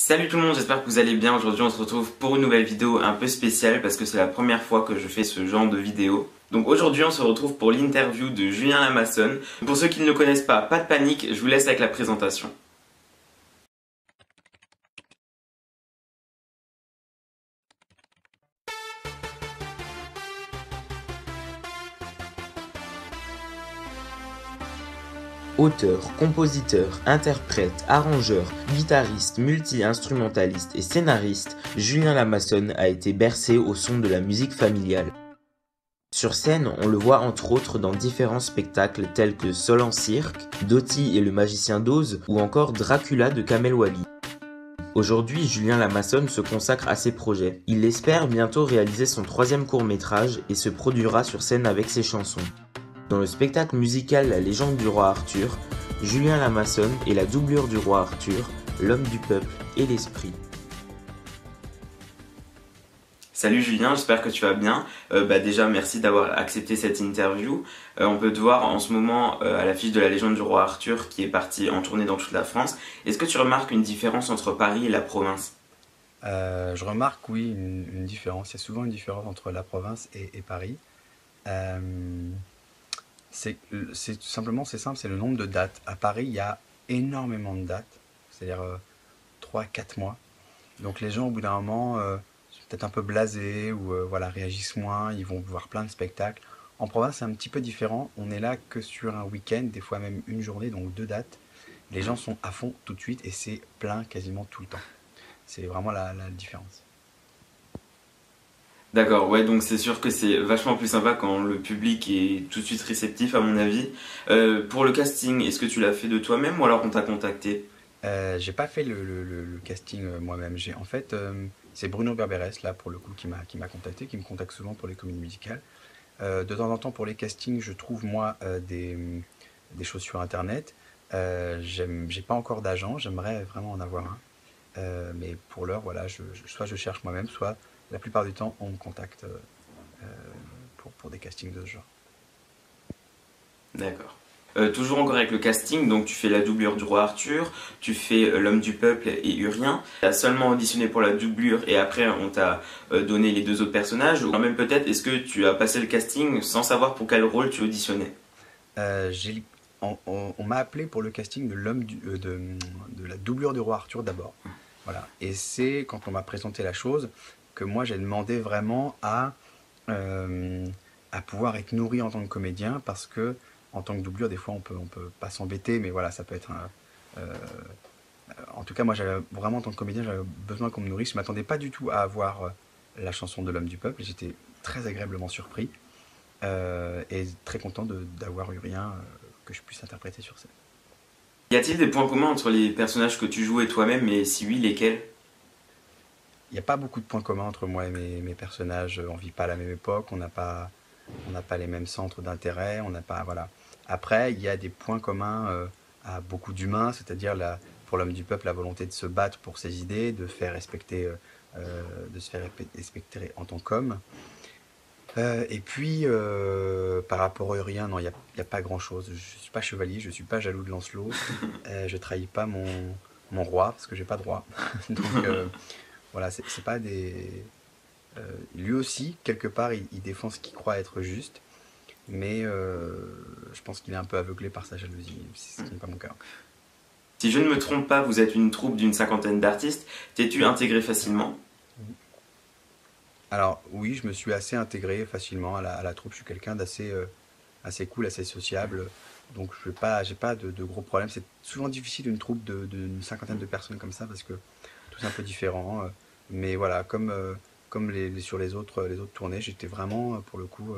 Salut tout le monde, j'espère que vous allez bien. Aujourd'hui on se retrouve pour une nouvelle vidéo un peu spéciale parce que c'est la première fois que je fais ce genre de vidéo. Donc aujourd'hui on se retrouve pour l'interview de Julien Lamassone. Pour ceux qui ne le connaissent pas de panique, je vous laisse avec la présentation. Auteur, compositeur, interprète, arrangeur, guitariste, multi-instrumentaliste et scénariste, Julien Lamassone a été bercé au son de la musique familiale. Sur scène, on le voit entre autres dans différents spectacles tels que Seul en cirque, Dottie et le magicien d'Oz ou encore Dracula de Kamel Wally. Aujourd'hui, Julien Lamassone se consacre à ses projets. Il espère bientôt réaliser son 3e court-métrage et se produira sur scène avec ses chansons. Dans le spectacle musical La légende du roi Arthur, Julien Lamassone est la doublure du roi Arthur, l'homme du peuple et l'esprit. Salut Julien, j'espère que tu vas bien. Déjà merci d'avoir accepté cette interview. On peut te voir en ce moment à l'affiche de La légende du roi Arthur qui est partie en tournée dans toute la France. Est-ce que tu remarques une différence entre Paris et la province? Je remarque, oui, une différence. Il y a souvent une différence entre la province et Paris. Euh, c'est tout simplement, c'est simple, c'est le nombre de dates. À Paris, il y a énormément de dates, c'est-à-dire 3-4 mois. Donc les gens, au bout d'un moment, sont peut-être un peu blasés ou voilà, réagissent moins, ils vont voir plein de spectacles. En province, c'est un petit peu différent. On est là que sur un week-end, des fois même une journée, donc 2 dates. Les gens sont à fond tout de suite et c'est plein quasiment tout le temps. C'est vraiment la différence. D'accord, ouais, donc c'est sûr que c'est vachement plus sympa quand le public est tout de suite réceptif à mon avis. Pour le casting, est-ce que tu l'as fait de toi-même ou alors on t'a contacté? J'ai pas fait le casting moi-même. En fait, c'est Bruno Berberès, là, pour le coup, qui m'a contacté, qui me contacte souvent pour les comédies musicales. De temps en temps, pour les castings, je trouve, moi, des choses sur Internet. J'ai pas encore d'agent, j'aimerais vraiment en avoir un. Mais pour l'heure, voilà, soit je cherche moi-même, soit la plupart du temps, on me contacte pour des castings de ce genre. D'accord. Toujours encore avec le casting, donc tu fais la doublure du roi Arthur, tu fais l'homme du peuple et Urien. Tu as seulement auditionné pour la doublure et après on t'a donné les 2 autres personnages. Ou quand même peut-être, est-ce que tu as passé le casting sans savoir pour quel rôle tu auditionnais? Euh, j'ai- on m'a appelé pour le casting de la doublure du roi Arthur d'abord. Voilà. Et c'est quand on m'a présenté la chose que moi j'ai demandé vraiment euh, à pouvoir être nourri en tant que comédien parce que en tant que doublure, des fois on peut pas s'embêter, mais voilà, ça peut être en tout cas, moi j'avais vraiment en tant que comédien, j'avais besoin qu'on me nourrisse. Je m'attendais pas du tout à avoir la chanson de l'homme du peuple. J'étais très agréablement surpris et très content d'avoir eu rien que je puisse interpréter sur scène. Y a-t-il des points communs entre les personnages que tu joues et toi-même et si oui, lesquels? Il n'y a pas beaucoup de points communs entre moi et mes personnages. On vit pas à la même époque, on n'a pas les mêmes centres d'intérêt, on n'a pas, voilà. Après, il y a des points communs à beaucoup d'humains, c'est-à-dire pour l'homme du peuple, la volonté de se battre pour ses idées, de se faire respecter en tant qu'homme. Et puis, par rapport à rien, non, il y a pas grand-chose. Je ne suis pas chevalier, je ne suis pas jaloux de Lancelot, je trahis pas mon roi, parce que j'ai pas de roi. Donc, voilà, c'est pas des. Lui aussi, quelque part, il défend ce qu'il croit être juste, mais je pense qu'il est un peu aveuglé par sa jalousie, ce qui n'est pas mon cas. Si je ne me trompe pas, vous êtes une troupe d'une 50aine d'artistes. T'es-tu intégré facilement? Alors, oui, je me suis assez intégré facilement à la troupe. Je suis quelqu'un d'assez assez cool, assez sociable. Donc, j'ai pas de gros problèmes. C'est souvent difficile une troupe d'une cinquantaine de personnes comme ça parce que tous un peu différents. Mais voilà, comme sur les autres tournées, j'étais vraiment, pour le coup,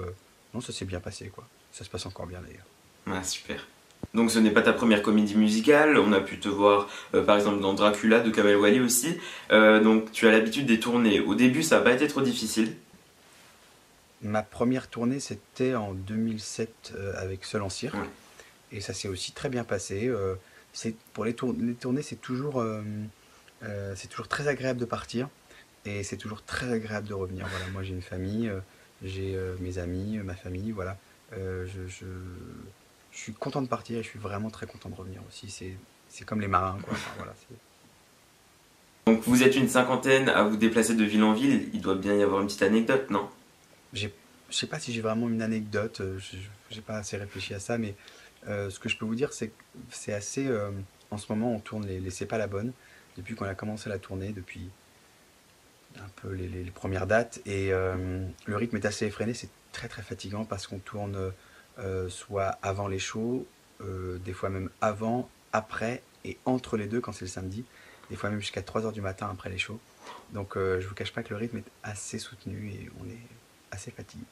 non, ça s'est bien passé, quoi. Ça se passe encore bien d'ailleurs. Ah, super. Donc ce n'est pas ta première comédie musicale, on a pu te voir par exemple dans Dracula de Kamel Wally aussi. Donc tu as l'habitude des tournées. Au début ça n'a pas été trop difficile. Ma première tournée, c'était en 2007 avec Seul en cirque. Ouais. Et ça s'est aussi très bien passé. Pour les tournées, c'est toujours très agréable de partir. Et c'est toujours très agréable de revenir. Voilà, moi j'ai une famille, j'ai mes amis, ma famille, voilà. Euh, je, je, je suis content de partir et je suis vraiment très content de revenir aussi. C'est comme les marins, quoi. Enfin, voilà, Donc vous êtes une cinquantaine à vous déplacer de ville en ville, il doit bien y avoir une petite anecdote, non? Je sais pas si j'ai vraiment une anecdote, j'ai pas assez réfléchi à ça, mais ce que je peux vous dire, c'est que c'est assez. En ce moment, on tourne les C'est pas la bonne, depuis qu'on a commencé la tournée, depuis un peu les premières dates, et le rythme est assez effréné, c'est très très fatigant parce qu'on tourne soit avant les shows, des fois même avant, après et entre les deux quand c'est le samedi, des fois même jusqu'à 3 heures du matin après les shows. Donc je vous cache pas que le rythme est assez soutenu et on est assez fatigué.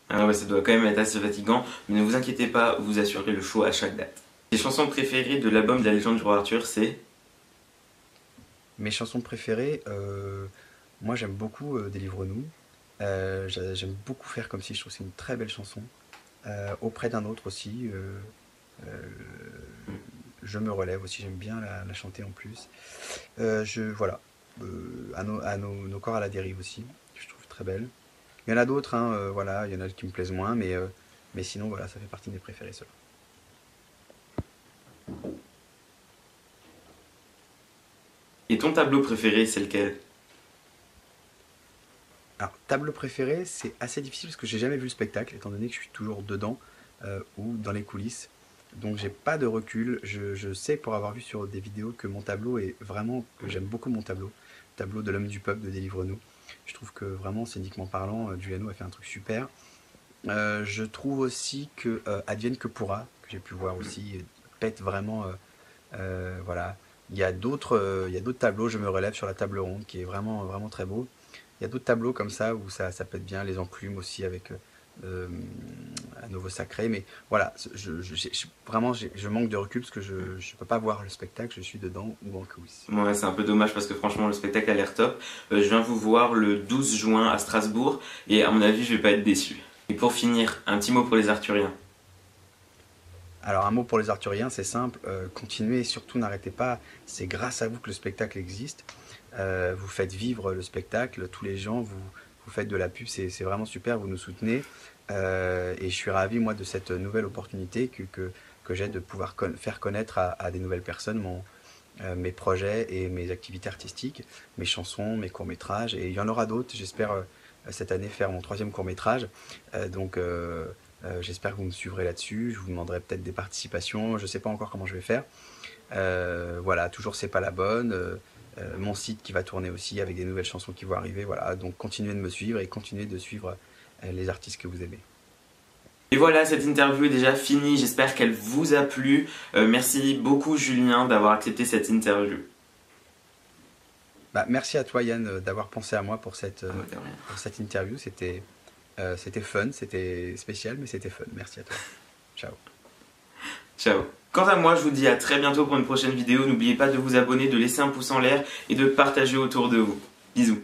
Ah ouais, ça doit quand même être assez fatigant, mais ne vous inquiétez pas, vous assurez le show à chaque date. Les chansons préférées de l'album de la légende du roi Arthur, c'est... Mes chansons préférées, moi j'aime beaucoup Délivre-nous. J'aime beaucoup Faire comme si, je trouve que c'est une très belle chanson. Auprès d'un autre aussi, euh, Je me relève aussi, j'aime bien la chanter en plus. Voilà, nos corps à la dérive aussi, que je trouve très belle. Il y en a d'autres, hein, voilà, il y en a qui me plaisent moins, mais sinon voilà, ça fait partie de mes préférés ceux-là. Et ton tableau préféré, c'est lequel? Alors, tableau préféré, c'est assez difficile parce que j'ai jamais vu le spectacle, étant donné que je suis toujours dedans ou dans les coulisses. Donc j'ai pas de recul. Je sais pour avoir vu sur des vidéos que mon tableau est vraiment, que j'aime beaucoup mon tableau. Tableau de l'homme du peuple de Délivre-nous. Je trouve que vraiment, scéniquement parlant, Giuliano a fait un truc super. Je trouve aussi que Advienne que pourra, que j'ai pu voir aussi, pète vraiment. Voilà. Il y a d'autres tableaux, je me relève sur la table ronde, qui est vraiment, vraiment très beau. Il y a d'autres tableaux comme ça où ça peut être bien, les enclumes aussi avec un nouveau sacré. Mais voilà, vraiment, je manque de recul parce que je ne peux pas voir le spectacle, je suis dedans ou en coulisses. Ouais, c'est un peu dommage parce que franchement, le spectacle a l'air top. Je viens vous voir le 12 juin à Strasbourg et à mon avis, je vais pas être déçu. Et pour finir, un petit mot pour les Arthuriens. Alors un mot pour les Arthuriens, c'est simple, continuez, surtout n'arrêtez pas, c'est grâce à vous que le spectacle existe. Vous faites vivre le spectacle, tous les gens, vous faites de la pub, c'est vraiment super, vous nous soutenez. Et je suis ravi, moi, de cette nouvelle opportunité que j'ai de pouvoir faire connaître à des nouvelles personnes mes projets et mes activités artistiques, mes chansons, mes courts-métrages. Et il y en aura d'autres, j'espère cette année faire mon 3e court-métrage. J'espère que vous me suivrez là-dessus, je vous demanderai peut-être des participations, je ne sais pas encore comment je vais faire. Voilà, toujours c'est pas la bonne. Mon site qui va tourner aussi avec des nouvelles chansons qui vont arriver. Voilà, donc continuez de me suivre et continuez de suivre les artistes que vous aimez. Et voilà, cette interview est déjà finie, j'espère qu'elle vous a plu. Merci beaucoup Julien d'avoir accepté cette interview. Bah, merci à toi Yann d'avoir pensé à moi pour cette interview. C'était fun, c'était spécial, mais c'était fun. Merci à toi. Ciao. Ciao. Quant à moi, je vous dis à très bientôt pour une prochaine vidéo. N'oubliez pas de vous abonner, de laisser un pouce en l'air et de partager autour de vous. Bisous.